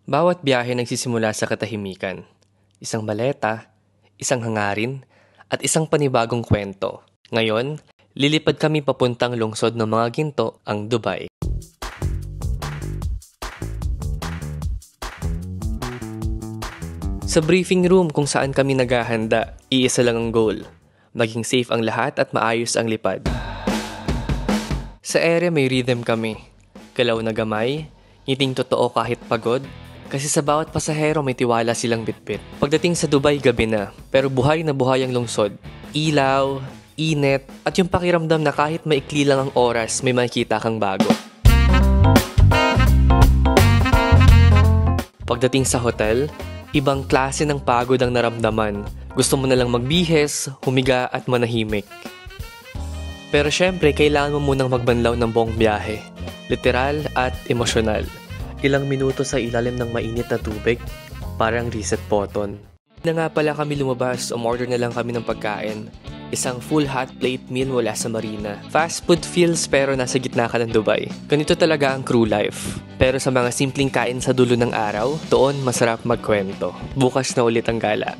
Bawat biyahe nagsisimula sa katahimikan. Isang maleta, isang hangarin, at isang panibagong kwento. Ngayon, lilipad kami papuntang lungsod ng mga ginto, ang Dubai. Sa briefing room kung saan kami naghahanda, iisa lang ang goal. Maging safe ang lahat at maayos ang lipad. Sa ere may rhythm kami. Galaw na gamay, ngiting totoo kahit pagod, kasi sa bawat pasahero may tiwala silang bitbit. Pagdating sa Dubai, gabi na, pero buhay na buhay ang lungsod. Ilaw, init, at yung pakiramdam na kahit maikli lang ang oras, may makikita kang bago. Pagdating sa hotel, ibang klase ng pagod ang naramdaman. Gusto mo na lang magbihes, humiga at manahimik. Pero syempre, kailangan mo munang magbanlaw ng buong biyahe. Literal at emosyonal. Ilang minuto sa ilalim ng mainit na tubig, parang reset button. Na nga pala kami lumabas, umorder na lang kami ng pagkain. Isang full hot plate meal mula sa marina. Fast food feels pero nasa gitna ka ng Dubai. Ganito talaga ang crew life. Pero sa mga simpleng kain sa dulo ng araw, doon masarap magkwento. Bukas na ulit ang gala.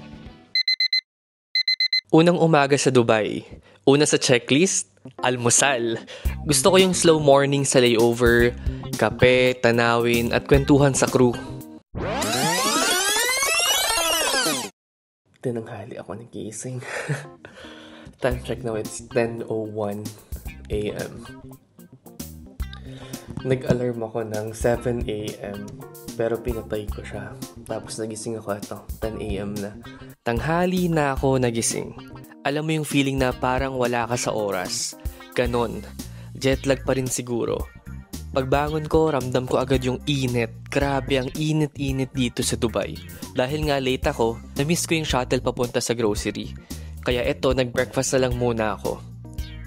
Unang umaga sa Dubai. Una sa checklist, almusal. Gusto ko yung slow morning sa layover, kape, tanawin, at kwentuhan sa crew. Tinanghali ako nagising. Time check now, it's 10:01 a.m. Nag-alarm ako ng 7 a.m. pero pinatay ko siya. Tapos nagising ako ito, 10 a.m. na. Tanghali na ako nagising. Alam mo yung feeling na parang wala ka sa oras. Ganon. Jetlag pa rin siguro. Pagbangon ko, ramdam ko agad yung init. Grabe, ang init-init dito sa Dubai. Dahil nga late ako, na-miss ko yung shuttle papunta sa grocery. Kaya eto, nag-breakfast na lang muna ako.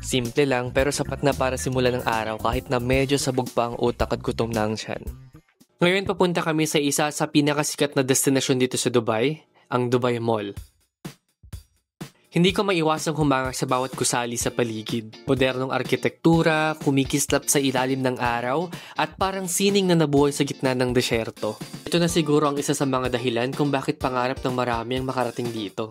Simple lang pero sapat na para simulan ng araw kahit na medyo sabog pa ang utak at gutom na ang tiyan. Ngayon papunta kami sa isa sa pinakasikat na destinasyon dito sa Dubai, ang Dubai Mall. Hindi ko maiwasang humanga sa bawat gusali sa paligid. Modernong arkitektura, kumikislap sa ilalim ng araw, at parang sining na nabuhay sa gitna ng desyerto. Ito na siguro ang isa sa mga dahilan kung bakit pangarap ng marami ang makarating dito.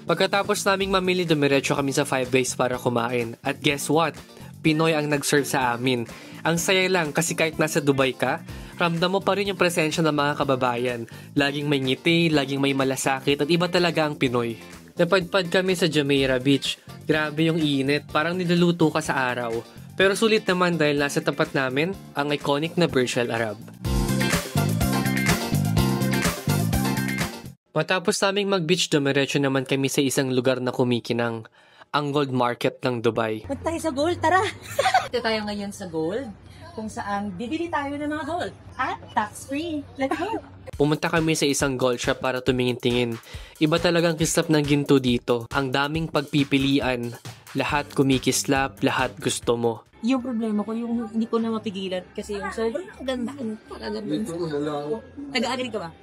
Pagkatapos naming mamili, dumiretso kami sa Five Guys para kumain. At guess what? Pinoy ang nag-serve sa amin. Ang saya lang kasi kahit nasa Dubai ka, ramdam mo pa rin yung presensya ng mga kababayan. Laging may ngiti, laging may malasakit at iba talaga ang Pinoy. Napadpad kami sa Jumeirah Beach. Grabe yung init, parang niluluto ka sa araw. Pero sulit naman dahil nasa tapat namin ang iconic na Burj Al Arab. Matapos naming mag-beach, dumiretso naman kami sa isang lugar na kumikinang, ang Gold Market ng Dubai. Punta tayo sa gold, tara! Ito tayo ngayon sa gold, kung saan bibili tayo ng mga gold at tax-free. Let's go! Pumunta kami sa isang gold shop para tumingin-tingin. Iba talagang kislap ng ginto dito. Ang daming pagpipilian. Lahat kumikislap, lahat gusto mo. Yung problema ko, yung hindi ko na mapigilan kasi yung sobrang ganda. Nag-agree ka ba?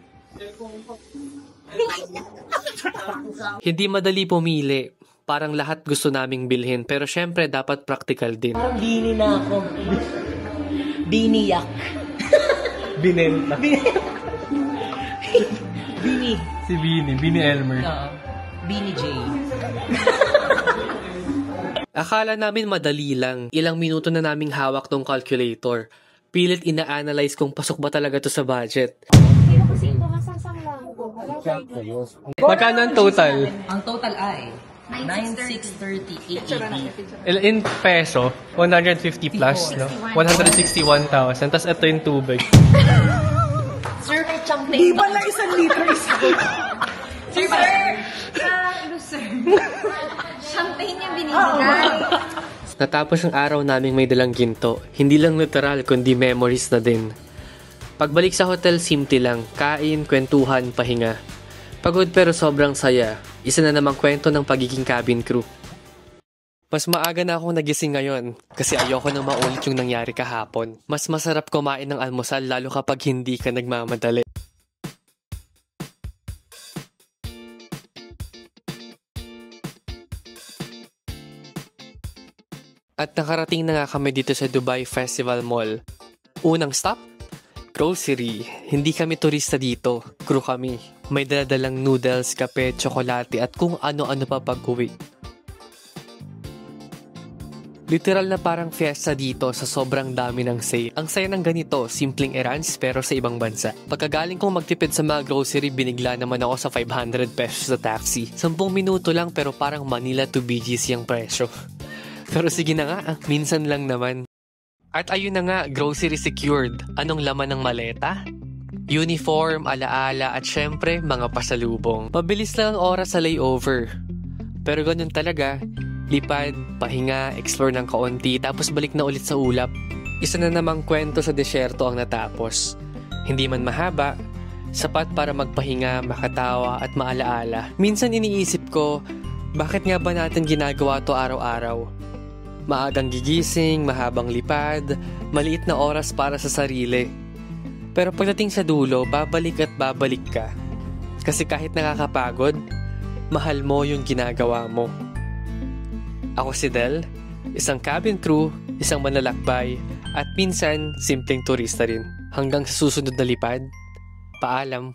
Hindi madali pumili. Parang lahat gusto naming bilhin. Pero syempre, dapat practical din. Parang bini na ako. Biniyak. Binenta. Bini. Si Bini Elmer. Bini J. Akala namin madali lang. Ilang minuto na naming hawak tong calculator. Pilit ina-analyze kung pasok ba talaga to sa budget. Magkano ang total? Ang total ay 9630 AED. In peso, 150 plus, no? 161,000. Tapos ito yung tubig. Sir, may champagne. Di ba na 1 litro isa? Sir, sir. Champagne yung binibigay. Natapos ang araw naming may dalang ginto. Hindi lang literal, kundi memories na din. Pagbalik sa hotel, simple lang. Kain, kwentuhan, pahinga. Pagod pero sobrang saya. Isa na namang kwento ng pagiging cabin crew. Mas maaga na ako nagising ngayon kasi ayoko nang maulit yung nangyari kahapon. Mas masarap kumain ng almusal lalo kapag hindi ka nagmamadali. At nakarating na nga kami dito sa Dubai Festival Mall. Unang stop, grocery. Hindi kami turista dito, crew kami. May daladalang noodles, kape, tsokolate at kung ano-ano pa pag-uwi. Literal na parang fiesta dito sa sobrang dami ng sale. Ang saya ng ganito, simpleng errands pero sa ibang bansa. Pagkagaling kong magtipid sa mga grocery, binigla naman ako sa 500 pesos sa taxi. 10 minuto lang pero parang Manila to BGC ang presyo. Pero sige na nga, minsan lang naman. At ayun na nga, grocery secured. Anong laman ng maleta? Uniform, alaala at syempre mga pasalubong. Mabilis lang ang oras sa layover. Pero ganun talaga, lipad, pahinga, explore ng kaunti, tapos balik na ulit sa ulap. Isa na namang kwento sa desyerto ang natapos. Hindi man mahaba, sapat para magpahinga, makatawa at maalaala. Minsan iniisip ko, bakit nga ba natin ginagawa to araw-araw? Maagang gigising, mahabang lipad, maliit na oras para sa sarili. Pero pagdating sa dulo, babalik at babalik ka. Kasi kahit nakakapagod, mahal mo yung ginagawa mo. Ako si Del, isang cabin crew, isang manlalakbay, at minsan simpleng turista rin. Hanggang sa susunod na lipad, paalam.